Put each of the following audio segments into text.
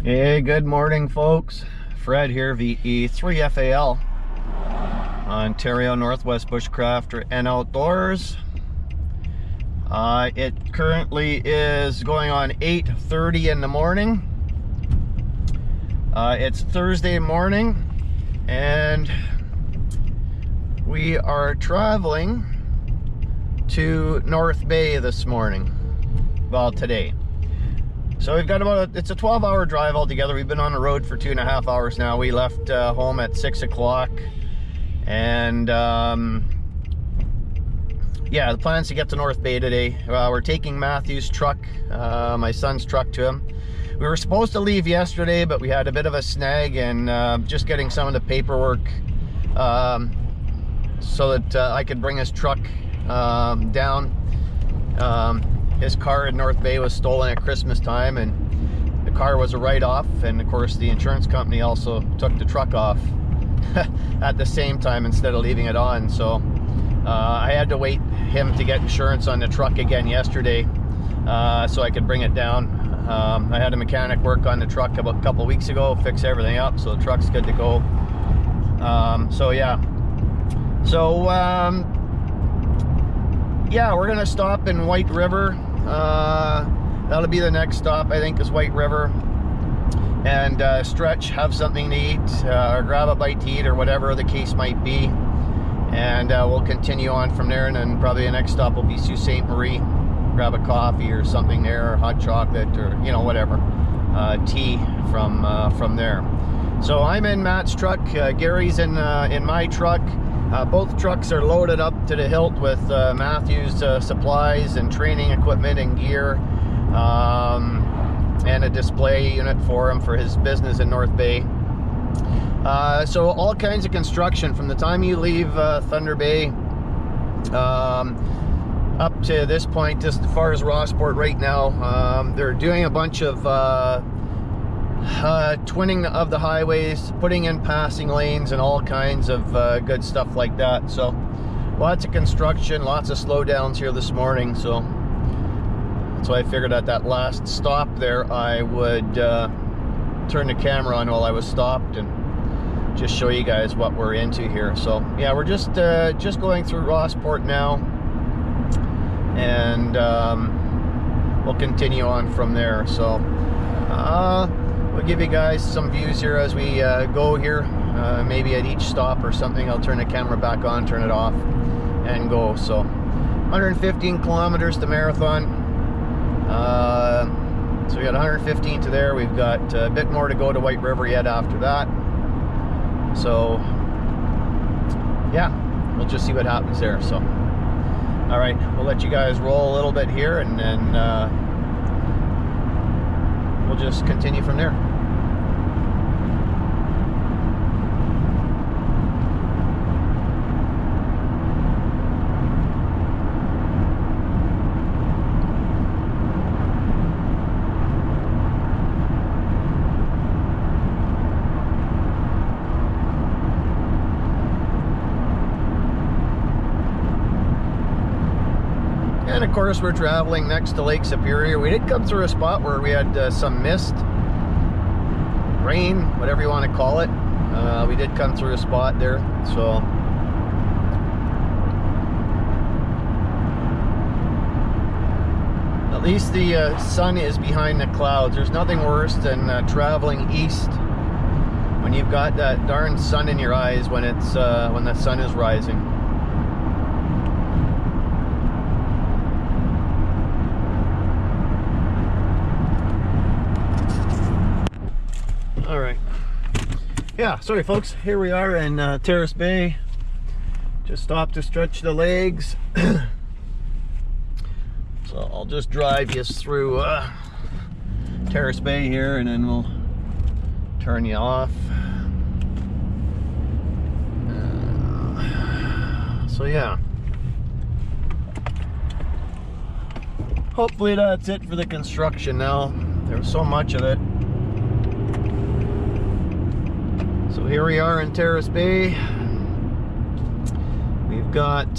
Hey, good morning, folks. Fred here, VE3FAL, Ontario Northwest Bushcrafter and Outdoors. It currently is going on 8:30 in the morning. It's Thursday morning, and we are traveling to North Bay this morning. Well, today. So we've got it's a 12-hour drive altogether. We've been on the road for 2.5 hours now. We left home at 6 o'clock, and yeah, the plan's to get to North Bay today. We're taking Matthew's truck, my son's truck, to him. We were supposed to leave yesterday, but we had a bit of a snag, and just getting some of the paperwork so that I could bring his truck down. His car in North Bay was stolen at Christmas time, and the car was a write-off, and of course the insurance company also took the truck off at the same time instead of leaving it on. So I had to wait him to get insurance on the truck again yesterday so I could bring it down. I had a mechanic work on the truck about a couple weeks ago, fix everything up, so the truck's good to go. Yeah, we're gonna stop in White River. That'll be the next stop, I think, is White River, and stretch, have something to eat, or grab a bite to eat, or whatever the case might be, and we'll continue on from there. And then probably the next stop will be Sault Ste. Marie, grab a coffee or something there, or hot chocolate, or whatever, tea from there. So I'm in Matt's truck, Gary's in my truck. Both trucks are loaded up to the hilt with Matthew's supplies and training equipment and gear, and a display unit for him for his business in North Bay. So all kinds of construction from the time you leave Thunder Bay up to this point, just as far as Rossport right now. They're doing a bunch of twinning of the highways, putting in passing lanes, and all kinds of good stuff like that. So lots of construction, lots of slowdowns here this morning. So that's why I figured at that last stop there I would turn the camera on while I was stopped and just show you guys what we're into here. So yeah, we're just going through Rossport now, and we'll continue on from there. So we'll give you guys some views here as we go here. Maybe at each stop or something, I'll turn the camera back on, turn it off, and go. So 115 kilometers to Marathon. So we got 115 to there. We've got a bit more to go to White River yet after that. So yeah, we'll just see what happens there. So all right, we'll let you guys roll a little bit here, and then we'll just continue from there. And of course, we're traveling next to Lake Superior. We did come through a spot where we had some mist, rain, whatever you want to call it. We did come through a spot there. So at least the sun is behind the clouds. There's nothing worse than traveling east when you've got that darn sun in your eyes when it's when the sun is rising. All right. Yeah, sorry folks, here we are in Terrace Bay. Just stopped to stretch the legs. So I'll just drive you through Terrace Bay here, and then we'll turn you off. So yeah, hopefully that's it for the construction now. There's so much of it. So here we are in Terrace Bay. We've got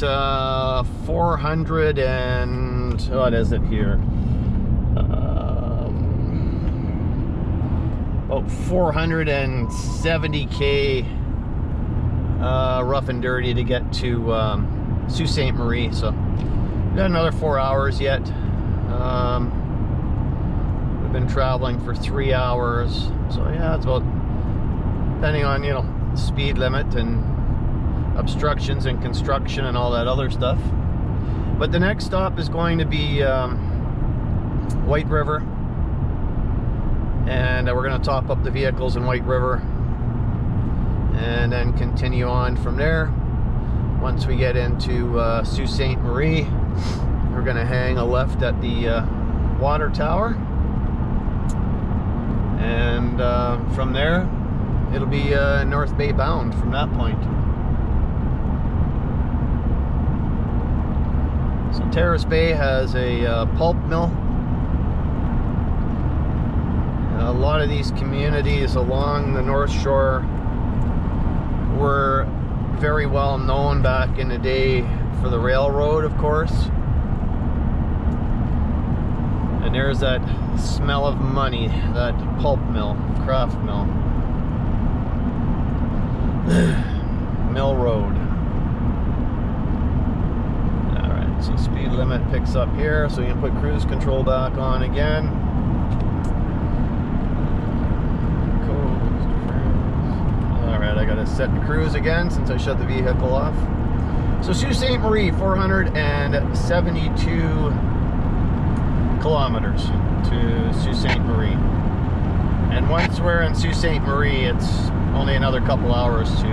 400 and what is it here? about 470k rough and dirty to get to Sault Ste. Marie. So we've got another 4 hours yet. We've been traveling for 3 hours, so yeah, it's about, depending on, you know, speed limit and obstructions and construction and all that other stuff. But the next stop is going to be White River, and we're going to top up the vehicles in White River and then continue on from there. Once we get into Sault Ste. Marie, we're going to hang a left at the water tower, and from there it'll be North Bay bound from that point. So Terrace Bay has a pulp mill. A lot of these communities along the North Shore were very well known back in the day for the railroad, of course. And there's that smell of money, that pulp mill, craft mill. Mill Road. Alright, so speed limit picks up here, so you can put cruise control back on again. Alright, I gotta set the cruise again since I shut the vehicle off. So Sault Ste. Marie, 472 kilometers to Sault Ste. Marie. And once we're in Sault Ste. Marie, it's only another couple hours to,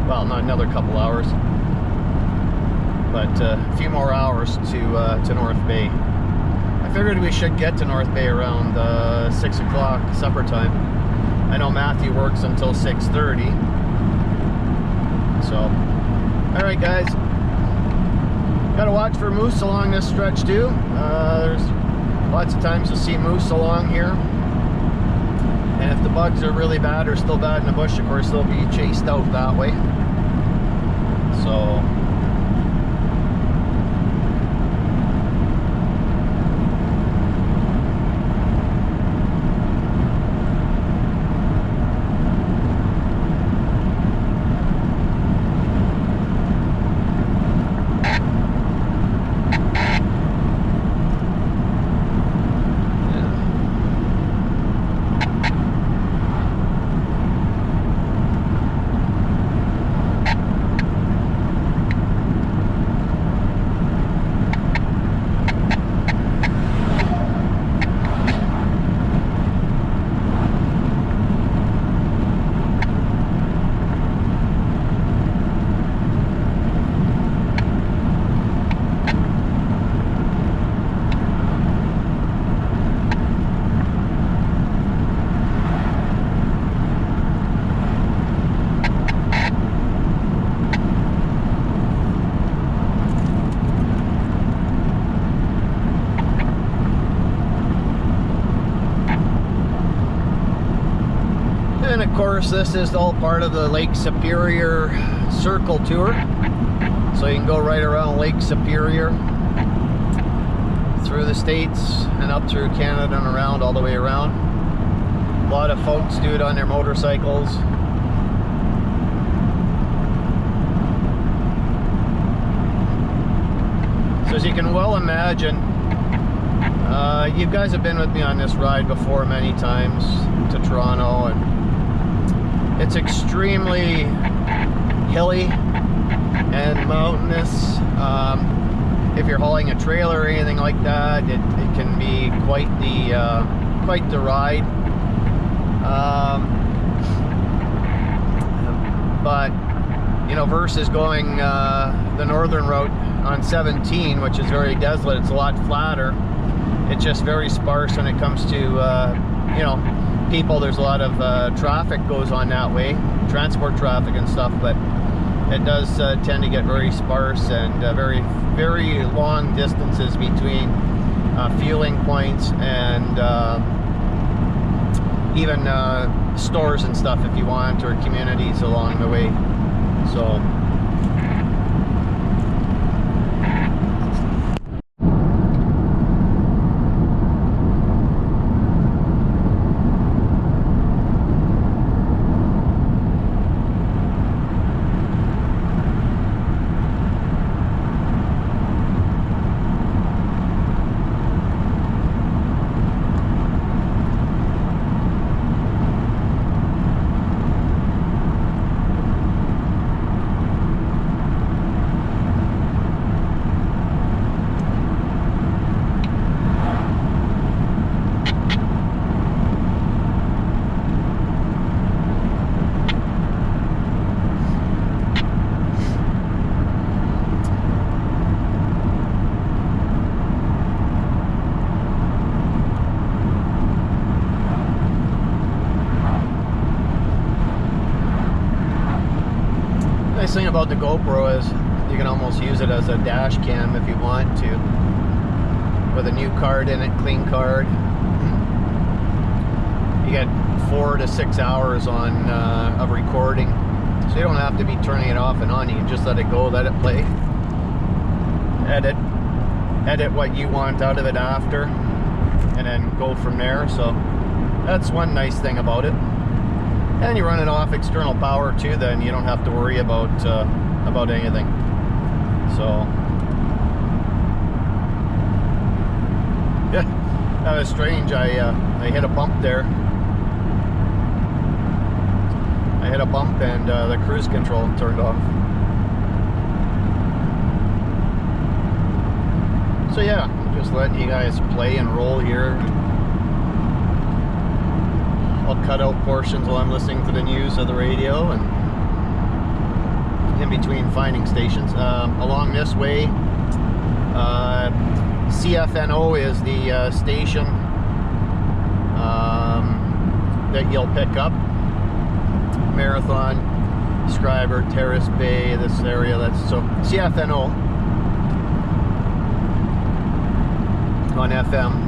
well, not another couple hours, but a few more hours to North Bay. I figured we should get to North Bay around 6 o'clock supper time. I know Matthew works until 6:30. So, alright guys. Gotta watch for moose along this stretch too. There's lots of times you'll see moose along here. And if the bugs are really bad or still bad in the bush, of course they'll be chased out that way. So and of course this is all part of the Lake Superior Circle Tour. So you can go right around Lake Superior, through the States and up through Canada and around, all the way around. A lot of folks do it on their motorcycles. So as you can well imagine, you guys have been with me on this ride before many times to Toronto, and it's extremely hilly and mountainous. If you're hauling a trailer or anything like that, it can be quite the ride. But you know, versus going the northern route on 17, which is very desolate, it's a lot flatter. It's just very sparse when it comes to you know, people. There's a lot of traffic goes on that way, transport traffic and stuff, but it does tend to get very sparse and very long distances between fueling points and even stores and stuff if you want, or communities along the way. So about the GoPro is you can almost use it as a dash cam if you want to, with a new card in it, clean card. You get 4 to 6 hours on of recording, so you don't have to be turning it off and on. You can just let it go, let it play, edit what you want out of it after, and then go from there. So that's one nice thing about it. And you run it off external power too, then you don't have to worry about anything. So yeah, that was strange. I hit a bump there. I hit a bump and the cruise control turned off. So yeah, just letting you guys play and roll here. I'll cut out portions while I'm listening to the news of the radio and in between finding stations. Along this way, CFNO is the station that you'll pick up. Marathon, Scriber, Terrace Bay, this area. That's so CFNO on FM.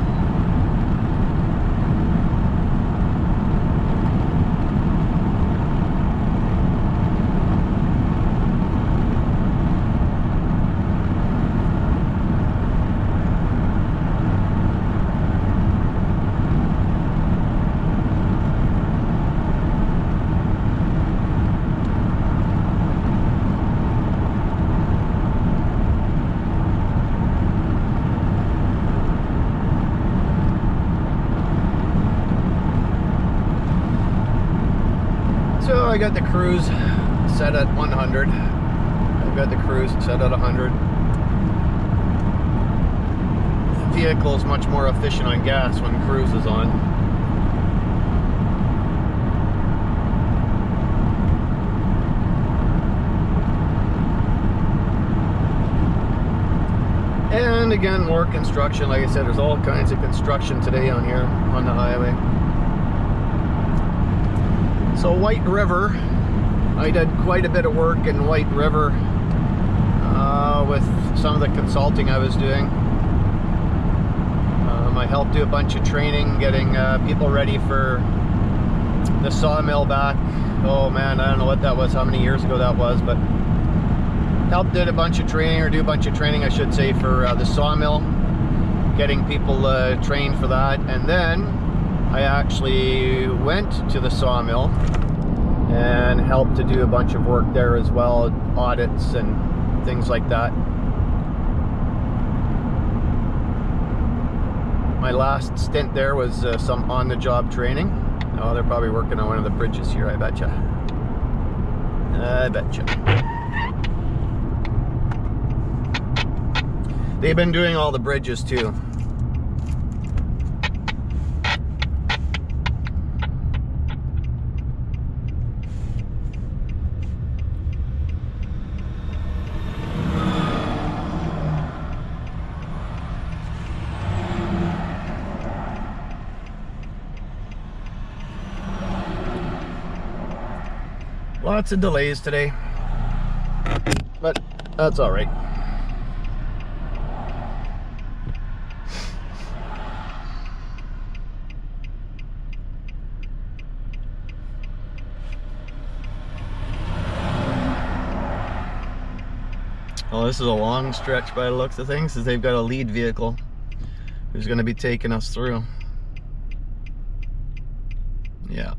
So I got the cruise set at 100. I've got the cruise set at 100. The vehicle is much more efficient on gas when cruise is on. And again, more construction. Like I said, there's all kinds of construction today on here on the highway. So White River, I did quite a bit of work in White River with some of the consulting I was doing. I helped do a bunch of training, getting people ready for the sawmill back. Oh man, I don't know what that was, how many years ago that was, but helped did a bunch of training, or do a bunch of training I should say, for the sawmill, getting people trained for that. And then I actually went to the sawmill and helped to do a bunch of work there as well, audits and things like that. My last stint there was some on-the-job training. Oh, they're probably working on one of the bridges here, I betcha. I betcha. They've been doing all the bridges too. Lots of delays today, but that's all right. Well, this is a long stretch by the looks of things, as they've got a lead vehicle who's going to be taking us through. Yeah.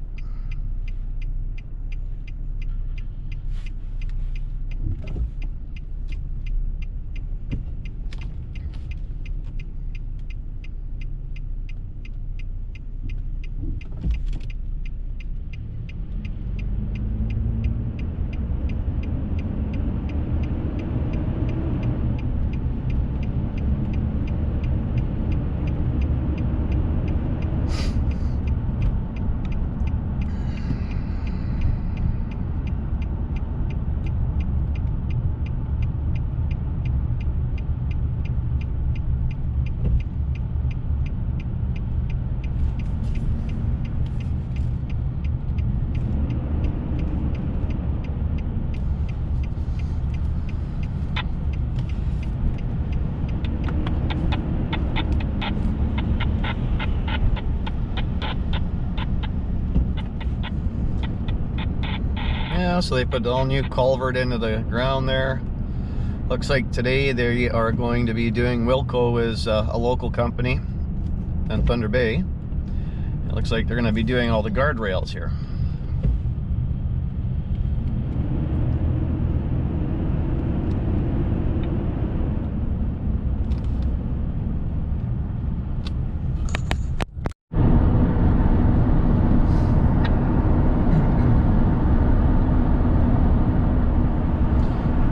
So they put the all new culvert into the ground there. Looks like today they are going to be doing, Wilco is a local company in Thunder Bay. It looks like they're going to be doing all the guardrails here.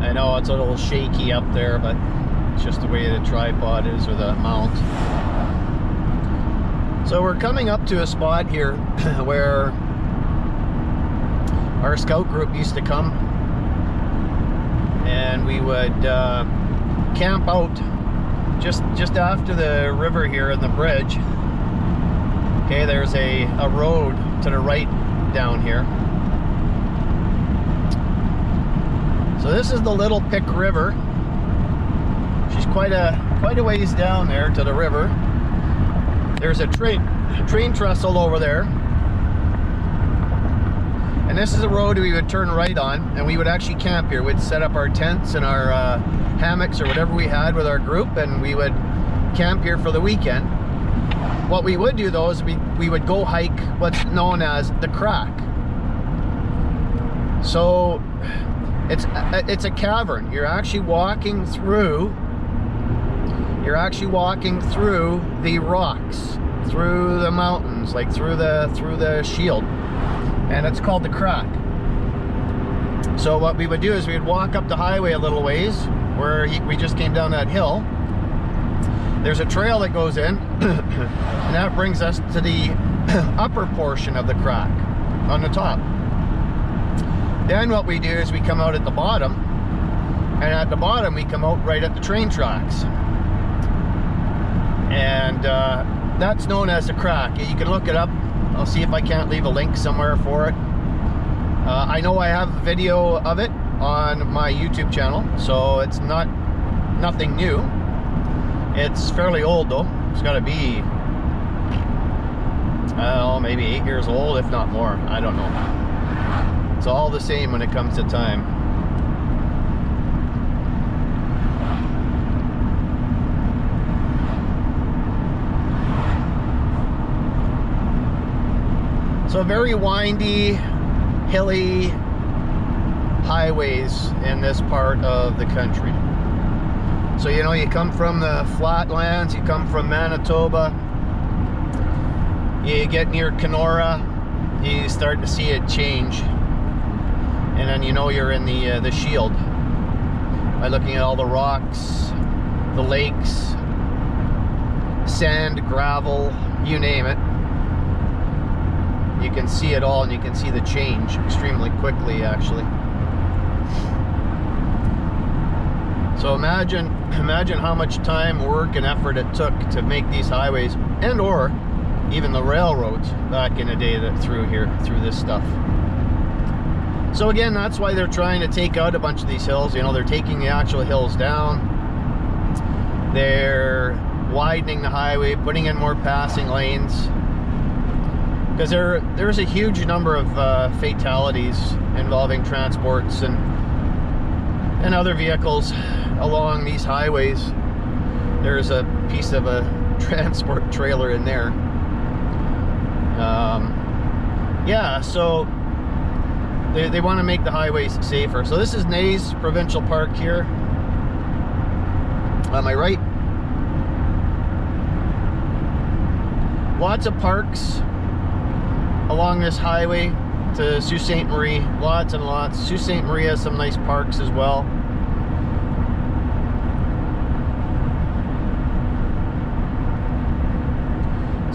I know it's a little shaky up there, but it's just the way the tripod is, or the mount. So we're coming up to a spot here where our scout group used to come, and we would camp out just after the river here in the bridge. Okay, there's a road to the right down here. So this is the Little Pick River. She's quite a ways down there to the river. There's a train trestle over there. And this is a road we would turn right on, and we would actually camp here. We'd set up our tents and our hammocks or whatever we had with our group, and we would camp here for the weekend. What we would do though is we would go hike what's known as the Crack. So it's a cavern. You're actually walking through the rocks, through the mountains, like through the shield, and it's called the Crack. So what we would do is we'd walk up the highway a little ways, where we just came down that hill. There's a trail that goes in, and that brings us to the upper portion of the Crack on the top. Then what we do is we come out at the bottom, and at the bottom we come out right at the train tracks. And that's known as the Crack. You can look it up. I'll see if I can't leave a link somewhere for it. I know I have a video of it on my YouTube channel, so it's nothing new. It's fairly old though. It's got to be, maybe 8 years old, if not more. I don't know. It's all the same when it comes to time. So very windy, hilly highways in this part of the country. So you know, you come from the flatlands, you come from Manitoba, you get near Kenora, you start to see it change. And then you know you're in the shield by looking at all the rocks, the lakes, sand, gravel, you name it. You can see it all, and you can see the change extremely quickly, actually. So imagine how much time, work, and effort it took to make these highways, and or even the railroads back in the day that through this stuff. So again, that's why they're trying to take out a bunch of these hills. You know, they're taking the actual hills down. They're widening the highway, putting in more passing lanes. Because there's a huge number of fatalities involving transports and other vehicles along these highways. There's a piece of a transport trailer in there. Yeah, so they want to make the highways safer. So this is Nays Provincial Park here on my right. Lots of parks along this highway to Sault Ste. Marie. Lots and lots. Sault Ste. Marie has some nice parks as well.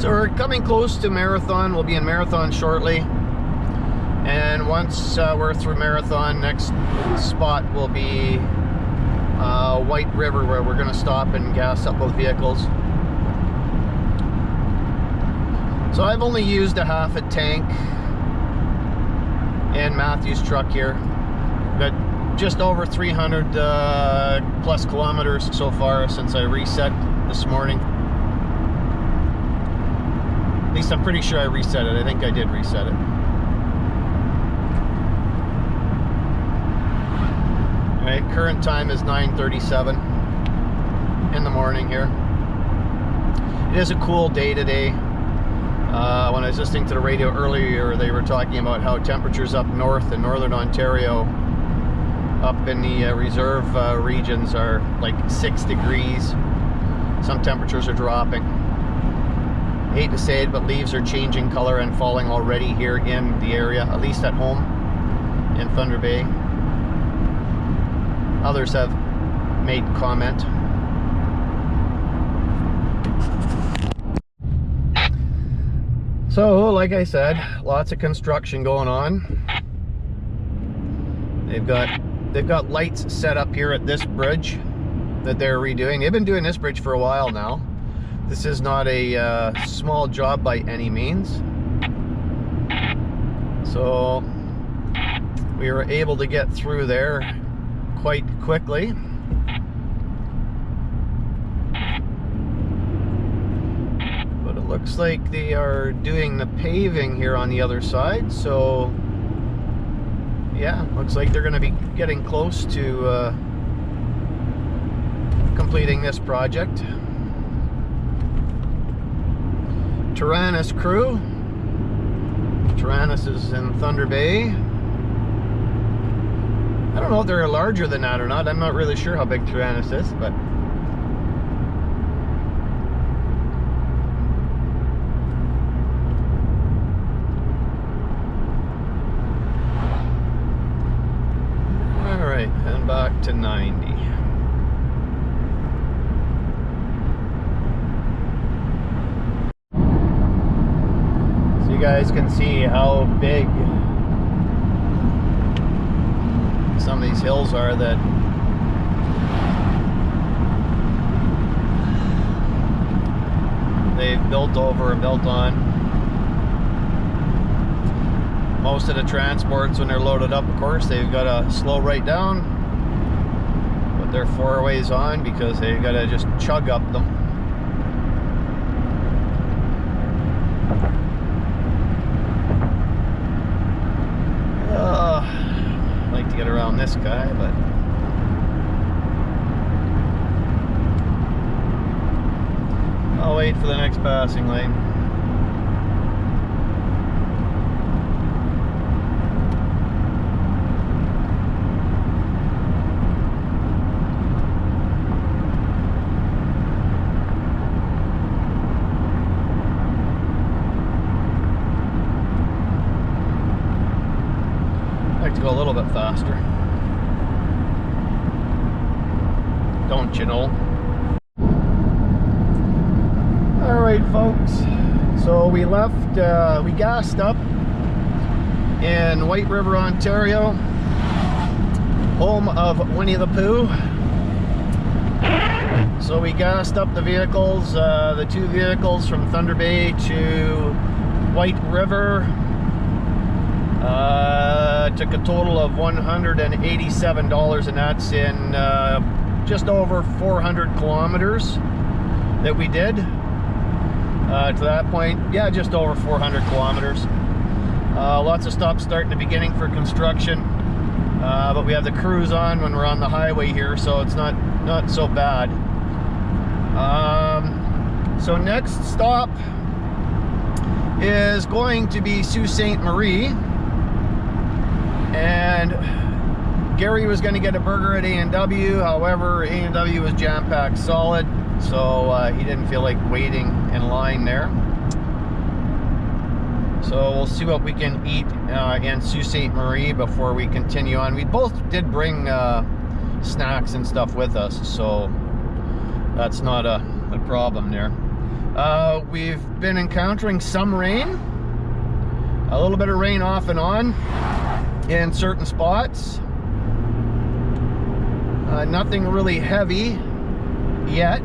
So we're coming close to Marathon. We'll be in Marathon shortly. And once we're through Marathon, next spot will be White River, where we're going to stop and gas up both vehicles. So I've only used a half a tank in Matthew's truck here, but just over 300 plus kilometers so far since I reset this morning. At least I'm pretty sure I reset it. I think I did reset it. Right, current time is 9:37 in the morning here. It is a cool day today. When I was listening to the radio earlier, they were talking about how temperatures up north in northern Ontario, up in the reserve regions, are like 6 degrees. Some temperatures are dropping. Hate to say it, but leaves are changing color and falling already here in the area, at least at home in Thunder Bay. Others have made comment. So, like I said, lots of construction going on. They've got lights set up here at this bridge that they're redoing. They've been doing this bridge for a while now. This is not a small job by any means. So we were able to get through there quite quickly. But it looks like they are doing the paving here on the other side. So yeah, looks like they're going to be getting close to completing this project. Tyrannus crew. Tyrannus is in Thunder Bay. I don't know if they're larger than that or not. I'm not really sure how big Tyrannus is, but all right, and back to 90. So you guys can see how big some of these hills are that they've built over and built on. Most of the transports, when they're loaded up, of course, they've got to slow right down, put their four-ways on, because they've got to just chug up them. To get around this guy, but I'll wait for the next passing lane. Go a little bit faster, don't you know? All right, folks, so we left, we gassed up in White River, Ontario, home of Winnie the Pooh. So we gassed up the vehicles, the two vehicles from Thunder Bay to White River. Took a total of $187, and that's in just over 400 kilometers that we did. To that point, yeah, just over 400 kilometers. Lots of stop-start in the beginning for construction, but we have the cruise on when we're on the highway here, so it's not so bad. So next stop is going to be Sault Ste. Marie. And Gary was going to get a burger at A&W, however, A&W was jam-packed solid, so he didn't feel like waiting in line there. So we'll see what we can eat in Sault Ste. Marie before we continue on. We both did bring snacks and stuff with us, so that's not a problem there. We've been encountering some rain, a little bit of rain off and on in certain spots. Nothing really heavy yet,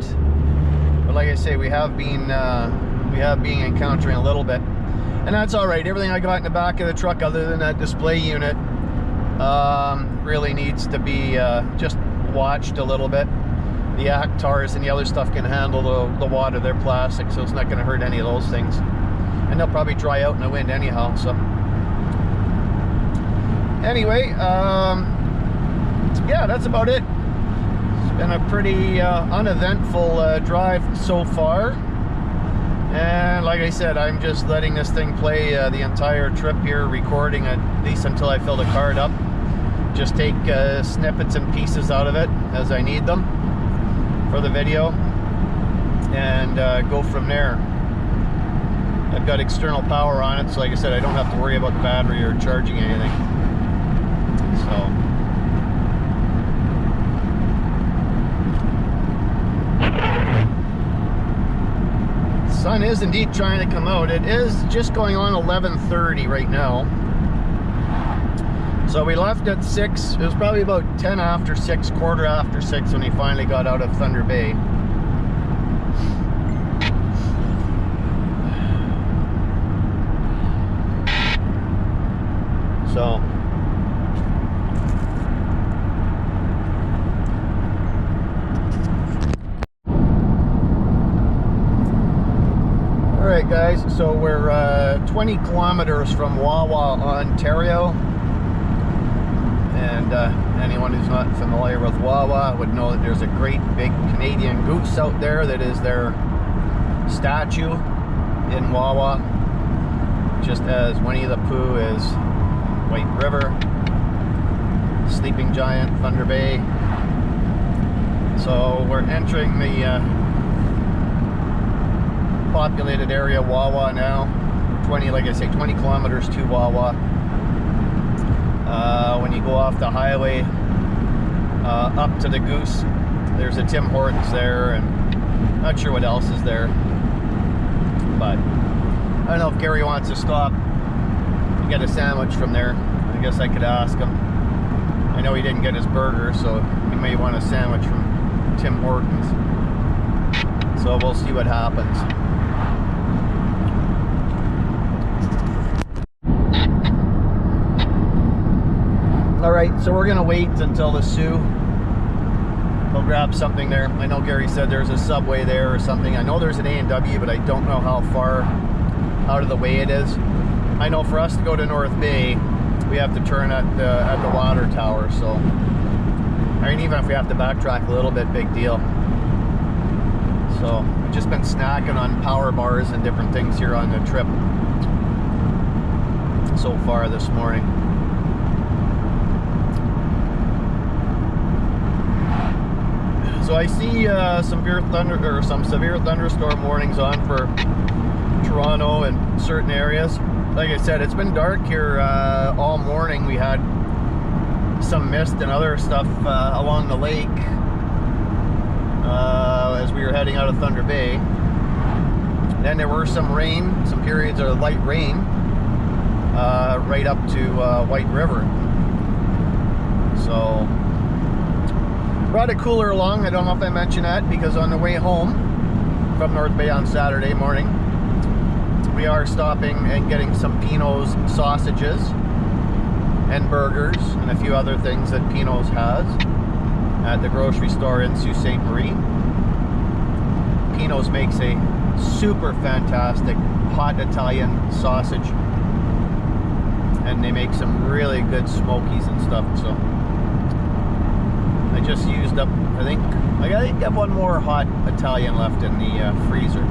but like I say, we have been encountering a little bit, and that's all right. Everything I got in the back of the truck, other than that display unit, really needs to be just watched a little bit. The Actars and the other stuff can handle the water. They're plastic, so it's not going to hurt any of those things, and they'll probably dry out in the wind anyhow. So anyway, yeah, that's about it. It's been a pretty uneventful drive so far. And like I said, I'm just letting this thing play the entire trip here, recording at least until I fill the card up. Just take snippets and pieces out of it as I need them for the video, and go from there. I've got external power on it, so like I said, I don't have to worry about the battery or charging anything. So sun is indeed trying to come out. It is just going on 11:30 right now. So we left at 6. It was probably about 10 after 6, quarter after 6 when we finally got out of Thunder Bay. So alright guys, so we're 20 kilometers from Wawa, Ontario. And anyone who's not familiar with Wawa would know that there's a great big Canadian goose out there that is their statue in Wawa, just as Winnie the Pooh is White River, Sleeping Giant, Thunder Bay. So we're entering the populated area Wawa now. 20, like I say, 20 kilometers to Wawa. When you go off the highway up to the Goose, there's a Tim Hortons there, and not sure what else is there, but I don't know if Gary wants to stop and get a sandwich from there. I guess I could ask him. I know he didn't get his burger, so he may want a sandwich from Tim Hortons, so we'll see what happens. Alright, so we're going to wait until the Sioux. We'll grab something there. I know Gary said there's a Subway there or something. I know there's an A&W, but I don't know how far out of the way it is. I know for us to go to North Bay, we have to turn at the water tower. So, I mean, even if we have to backtrack a little bit, big deal. So, I've just been snacking on power bars and different things here on the trip so far this morning. So I see some severe thunderstorm warnings on for Toronto and certain areas. Like I said, it's been dark here all morning. We had some mist and other stuff along the lake as we were heading out of Thunder Bay. Then there were some rain, some periods of light rain right up to White River. So brought a cooler along. I don't know if I mentioned that, because on the way home from North Bay on Saturday morning, we are stopping and getting some Pino's sausages and burgers and a few other things that Pino's has at the grocery store in Sault Ste. Marie. Pino's makes a super fantastic hot Italian sausage, and they make some really good smokies and stuff. So I just used up, I think I have one more hot Italian left in the freezer.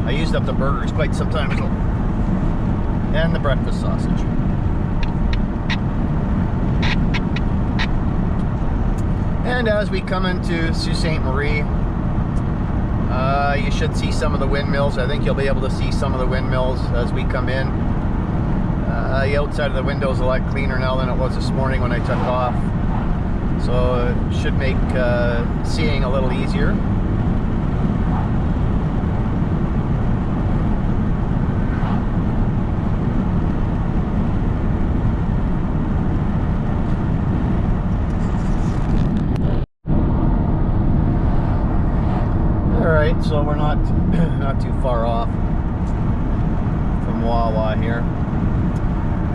I used up the burgers quite some time ago, and the breakfast sausage. And as we come into Sault Ste. Marie, you should see some of the windmills. I think you'll be able to see some of the windmills as we come in. The outside of the window is a lot cleaner now than it was this morning when I took off. So it should make seeing a little easier. Alright, so we're not too far off from Wawa here.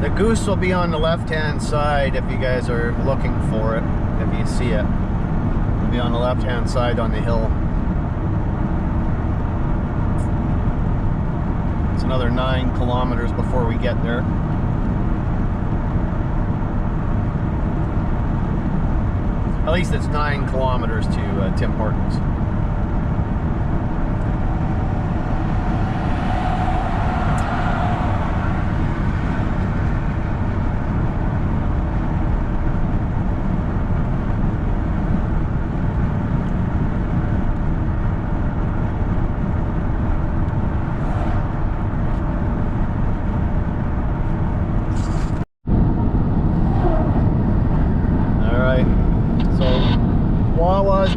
The Goose will be on the left-hand side if you guys are looking for it. If you see it, it'll be on the left-hand side on the hill. It's another 9 kilometers before we get there. At least it's 9 kilometers to Tim Hortons.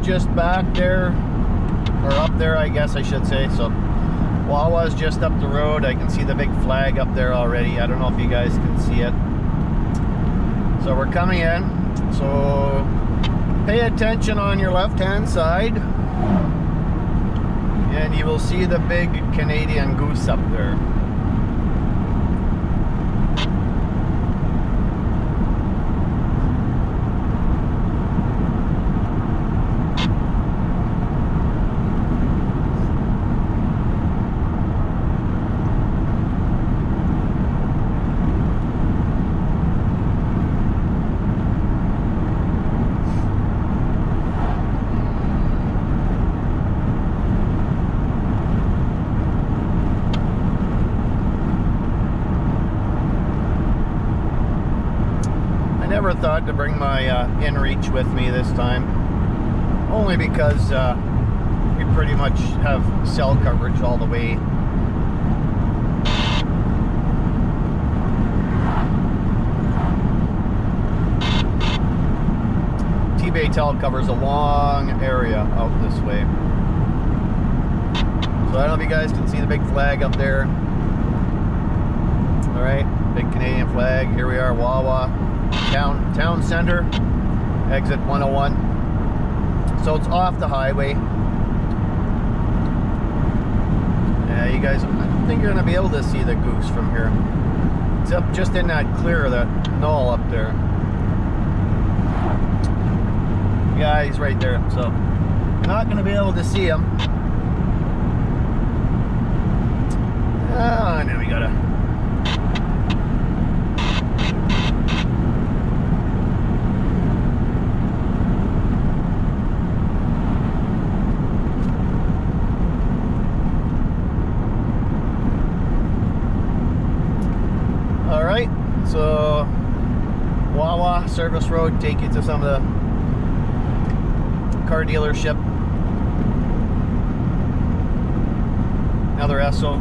Just back there, or up there I guess I should say. So Wawa's just up the road. I can see the big flag up there already. I don't know if you guys can see it. So we're coming in, so pay attention on your left hand side and you will see the big Canadian goose up there. Never thought to bring my inReach with me this time, only because we pretty much have cell coverage all the way. T-Baytel covers a long area out this way. So I don't know if you guys can see the big flag up there. All right, big Canadian flag. Here we are, Wawa. Town center, exit 101. So it's off the highway. Yeah, you guys, I don't think you're gonna be able to see the goose from here. It's up just in that clear of that knoll up there. Yeah, he's right there. So not gonna be able to see him. Oh, now we gotta. So Wawa service road, take you to some of the car dealership. Another Esso.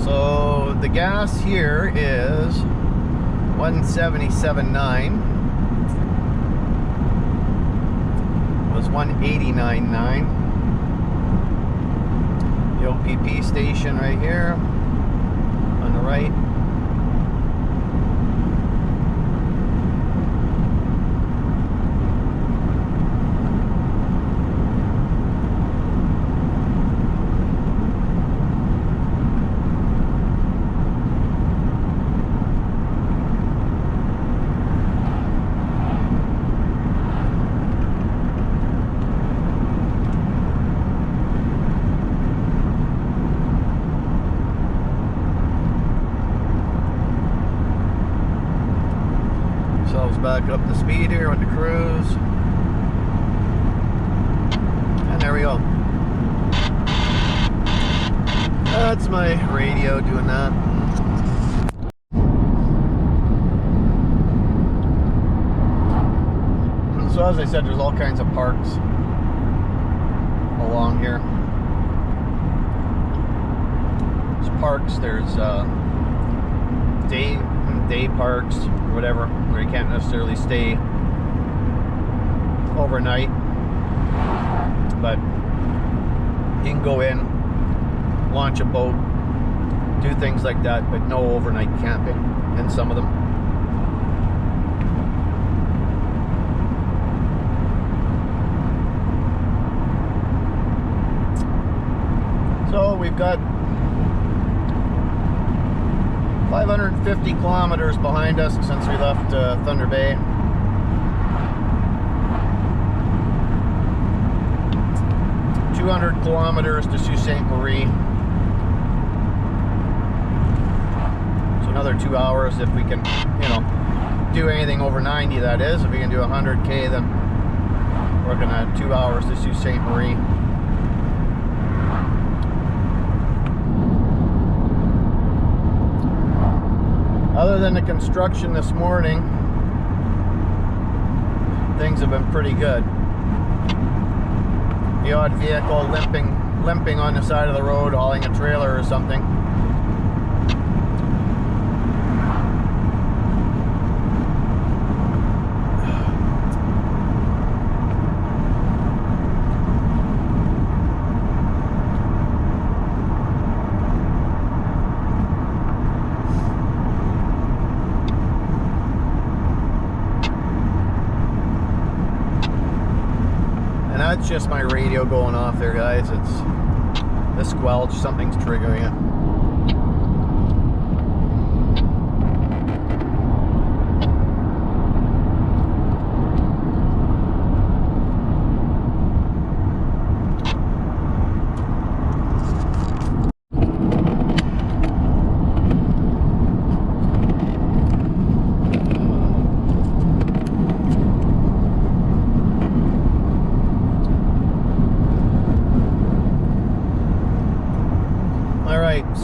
So the gas here is 177.9. It was 189.9. The OPP station right here. On the right. Back up the speed here on the cruise, and there we go. That's my radio doing that. So as I said, there's all kinds of parks along here. There's parks, there's day parks or whatever, where you can't necessarily stay overnight, but you can go in, launch a boat, do things like that, but no overnight camping in some of them. So we've got 550 kilometers behind us since we left Thunder Bay. $200 kilometers to Sault Ste. Marie. So another 2 hours if we can, you know, do anything over 90, that is. If we can do 100K, then we're looking at 2 hours to Sault Ste. Marie. Other than the construction this morning, things have been pretty good. The odd vehicle limping on the side of the road, hauling a trailer or something. That's just my radio going off there, guys. It's the squelch, something's triggering it.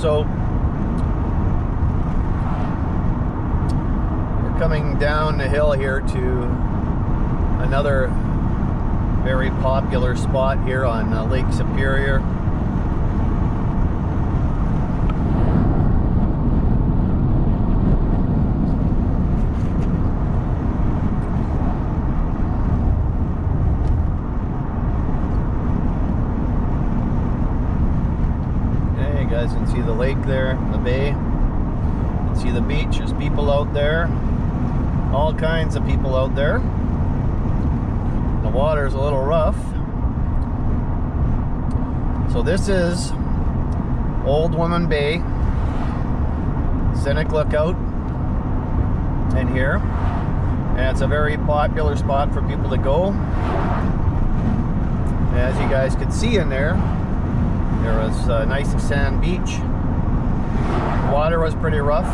So we're coming down the hill here to another very popular spot here on Lake Superior. You can see the lake there, the bay. You can see the beach. There's people out there. All kinds of people out there. The water's a little rough. So this is Old Woman Bay, Scenic Lookout in here. And it's a very popular spot for people to go. As you guys can see in there, there was a nice sand beach. The water was pretty rough.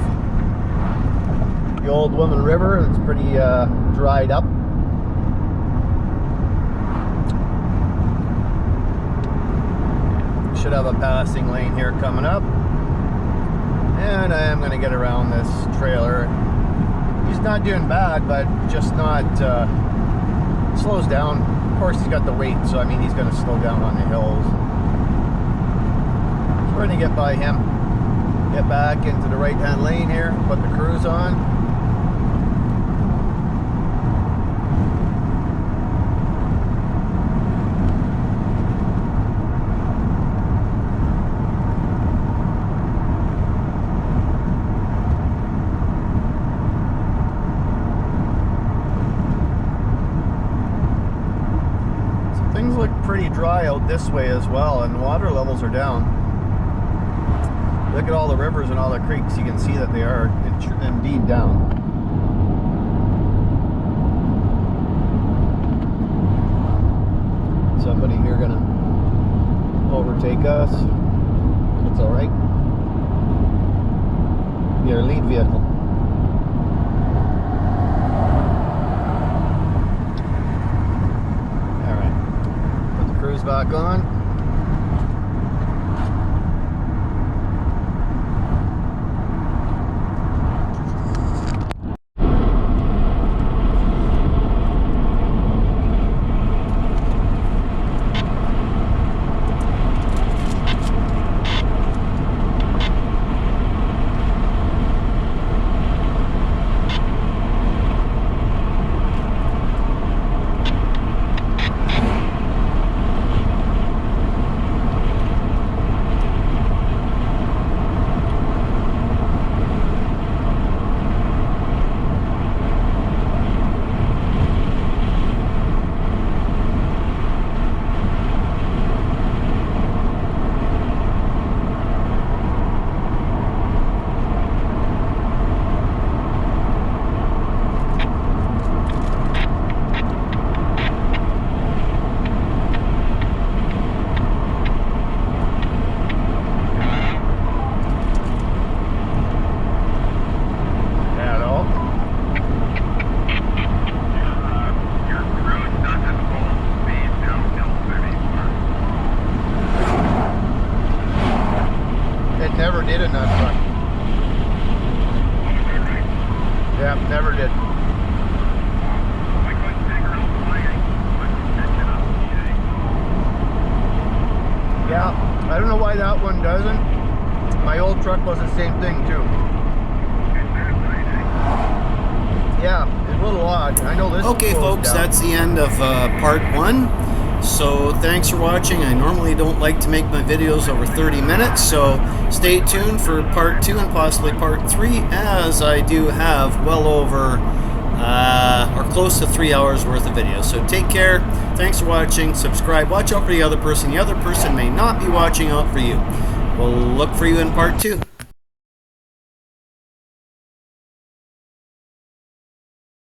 The Old Woman River is pretty dried up. Should have a passing lane here coming up. And I am going to get around this trailer. He's not doing bad, but just not, slows down. Of course he's got the weight, so I mean he's going to slow down on the hills. We're going to get by him, get back into the right hand lane here, put the cruise on. So things look pretty dry out this way as well, and water levels are down. Look at all the rivers and all the creeks. You can see that they are indeed down. Somebody here gonna overtake us. It's all right. Be our lead vehicle. All right. Put the cruise back on. did in that truck. Yeah, never did. Yeah, I don't know why that one doesn't. My old truck was the same thing too. Yeah, it's a little odd. I know this. Okay, folks, that's the end of part 1. So thanks for watching. I normally don't like to make my videos over 30 minutes, so stay tuned for part 2 and possibly part 3, as I do have well over or close to 3 hours worth of videos. So take care. Thanks for watching. Subscribe. Watch out for the other person. The other person may not be watching out for you. We'll look for you in part 2.